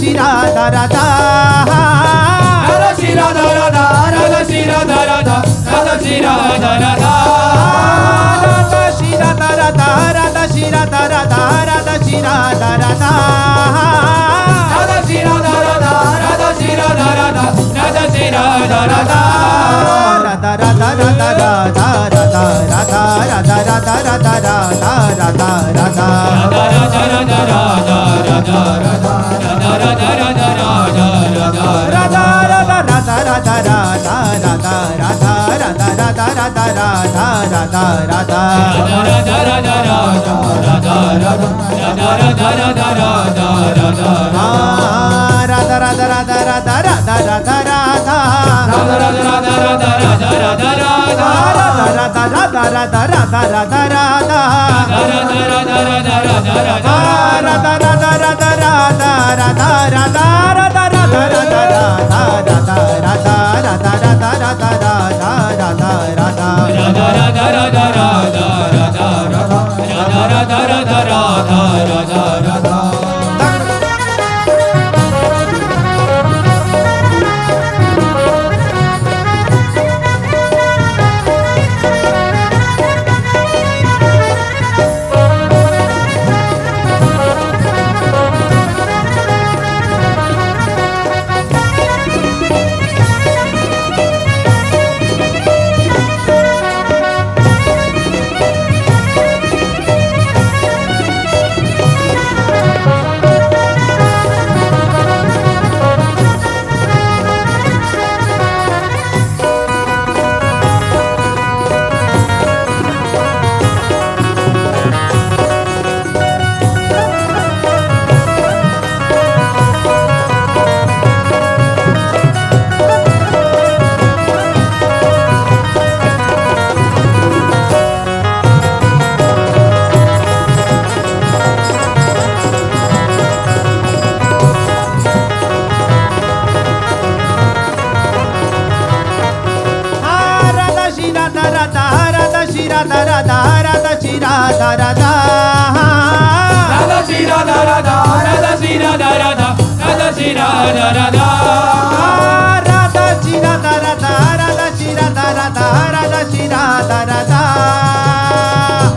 श्री राधा राधा राधा श्री राधा राधा राधा श्री राधा राधा राधा श्री राधा राधा राधा श्री राधा राधा राधा श्री राधा राधा राधा श्री राधा राधा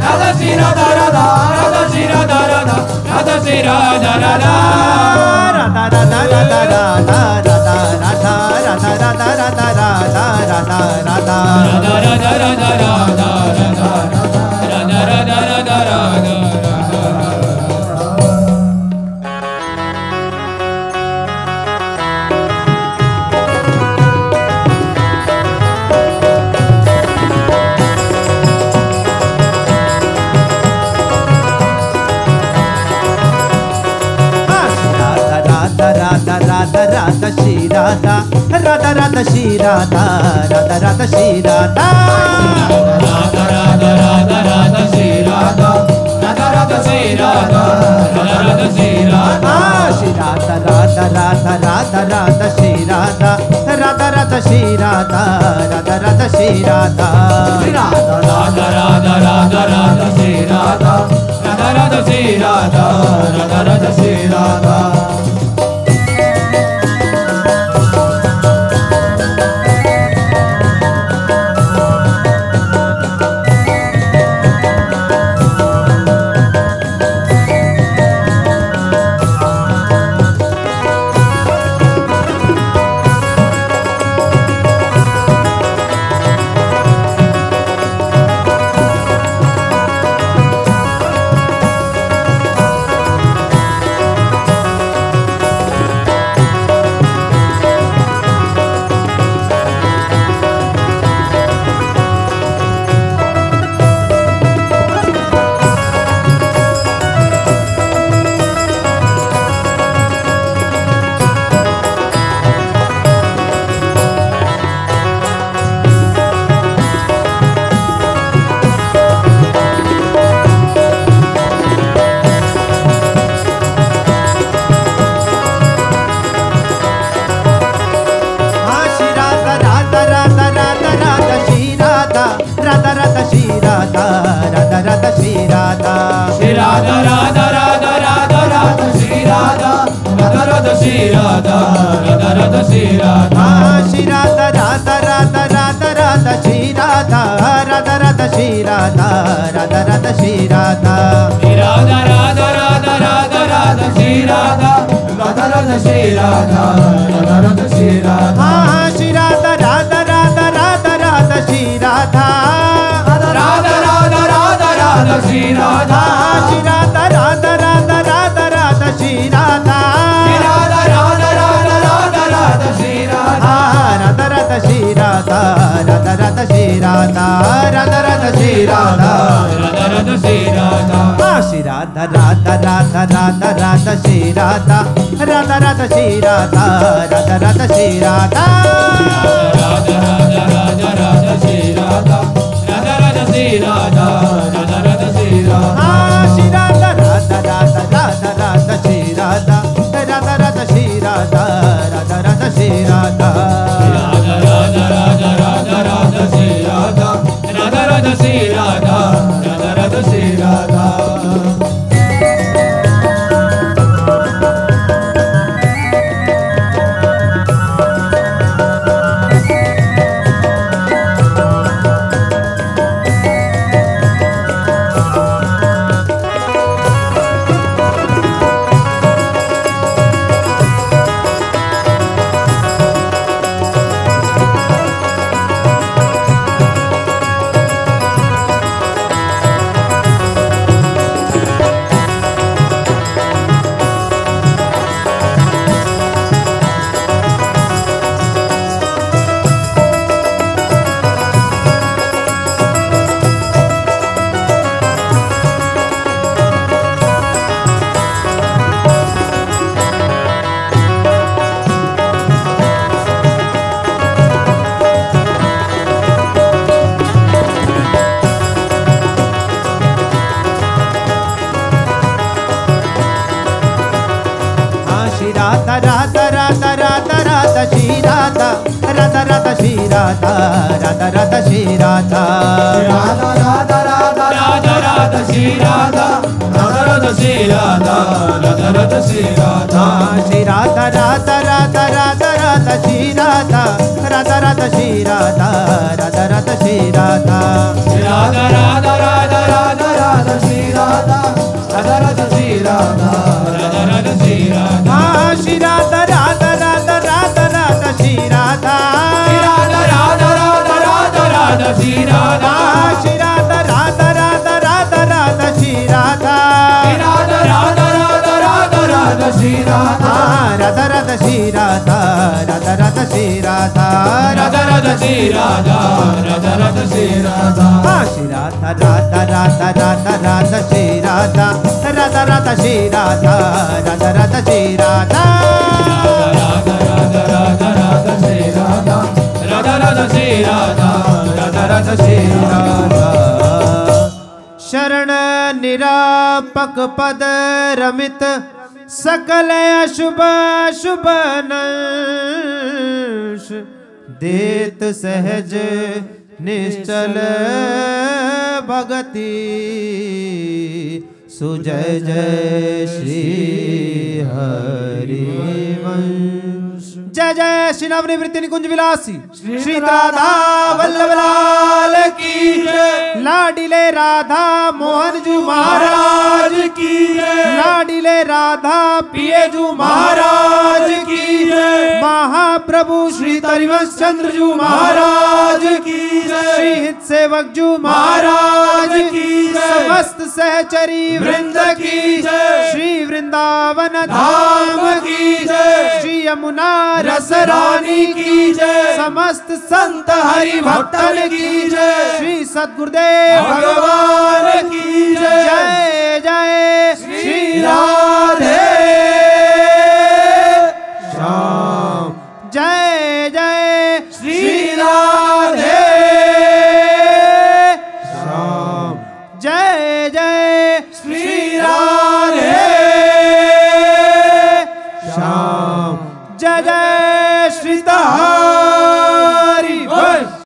राधा श्री राधा राधा राधा श्री राधा राधा राधा श्री राधा राधा राधा राधा राधा राधा राधा राधा राधा राधा राधा राधा राधा राधा राधा राधा राधा राधा श्री राधा राधा राधा श्री श्री राधा राधा राधा श्री राधा श्री राधा राधा राधा राधा राधा श्री राधा राधा राधा श्री राधा राधा राधा श्री राधा राधा राधा राधा राधा राधा श्री राधा राधा राधा श्री राधा राधा राधा श्री राधा श्री राधा राधा राधा राधा राधा श्री राधा राधा राधा राधा राधा श्री राधा श्री राधा राधा राधा राधा राधा श्री राधा राधा राधा राधा राधा राधा श्री राधा राधा राधा श्री राधा राधा राधा श्री राधा राधा राधा श्री राधा राधा राधा श्री राधा श्री राधा राधा राधा राधा राधा श्री राधा राधा राधा श्री राधा राधा राधा श्री राधा राधा राधा राधा राधा श्री राधा राधा राधा श्री राधा राधा राधा श्री राधा श्री राधा राधा राधा राधा राधा श्री राधा राधा राधा श्री राधा राधा राधा श्री राधा राधा राधा राधा राधा राधा श्री राधा राधा राधा श्री राधा राधा राधा श्री राधा राधा राधा राधा राधा राधा श्री राधा राधा राधा श्री राधा राधा राधा श्री राधा राधा राधा राधा राधा राधा श्री राधा राधा राधा श्री राधा राधा राधा श्री राधा श्री राधा राधा राधा राधा राधा श्री राधा राधा राधा श्री राधा राधा राधा श्री राधा राधा राधा राधा राधा राधा श्री राधा राधा राधा श्री राधा राधा राधा श्री राधा श्री राधा राधा राधा राधा राधा श्री राधा राधा राधा राधा राधा राधा श्री राधा श्री राधा राधा राधा राधा राधा श्री राधा राधा राधा राधा राधा राधा श्री राधा राधा राधा श्री राधा राधा राधा श्री राधा राधा राधा श्री राधा राधा राधा श्री राधा श्री राधा राधा राधा राधा राधा श्री राधा राधा राधा श्री राधा राधा राधा श्री राधा राधा राधा राधा राधा श्री राधा राधा राधा श्री राधा राधा राधा श्री राधा शरण निरापक पद रमित सकल अशुभ शुभ नंश देत सहज निश्चल भगति सुजय जय श्री हरि वंश जय जय श्री नवनिवृत्ति निकुंज विलासी श्री राधा वल्लभ लाल की जय लाडिले राधा मोहन जी महाराज की जय लाडिले राधा पिए जू महाराज की जय महाप्रभु श्री तरिवंश चंद्र जू महाराज की जय श्री हित सेवक जू महाराज की जय समस्त सहचरी वृंद की जय श्री वृंदावन धाम की जय श्री यमुना रस रानी की जय समस्त संत हरि भक्तन की जय श्री सद्गुरुदेव भगवान की जय जय जय श्री राधे श्याम जय जय श्री राधे श्याम जय जय श्री राधे श्याम जय जय श्री